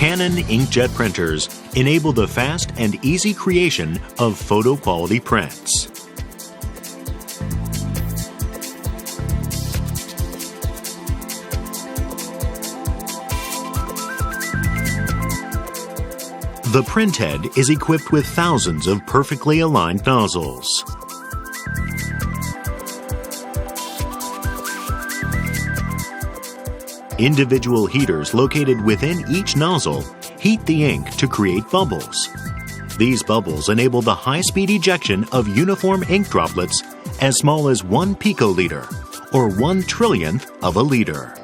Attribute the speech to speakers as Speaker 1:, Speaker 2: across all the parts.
Speaker 1: Canon inkjet printers enable the fast and easy creation of photo quality prints. The printhead is equipped with thousands of perfectly aligned nozzles. Individual heaters located within each nozzle heat the ink to create bubbles. These bubbles enable the high-speed ejection of uniform ink droplets as small as 1 picoliter, or 1/1,000,000th of a liter.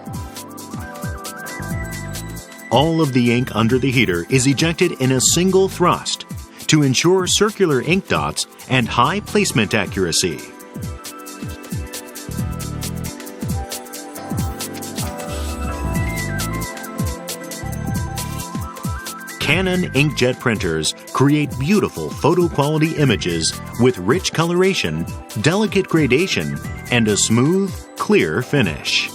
Speaker 1: All of the ink under the heater is ejected in a single thrust to ensure circular ink dots and high placement accuracy. Canon inkjet printers create beautiful photo quality images with rich coloration, delicate gradation, and a smooth, clear finish.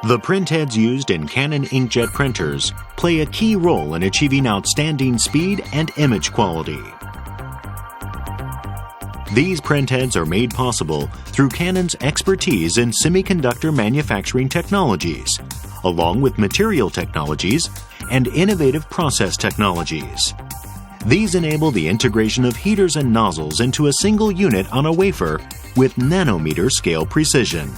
Speaker 1: The printheads used in Canon inkjet printers play a key role in achieving outstanding speed and image quality. These printheads are made possible through Canon's expertise in semiconductor manufacturing technologies, along with material technologies and innovative process technologies. These enable the integration of heaters and nozzles into a single unit on a wafer with nanometer scale precision.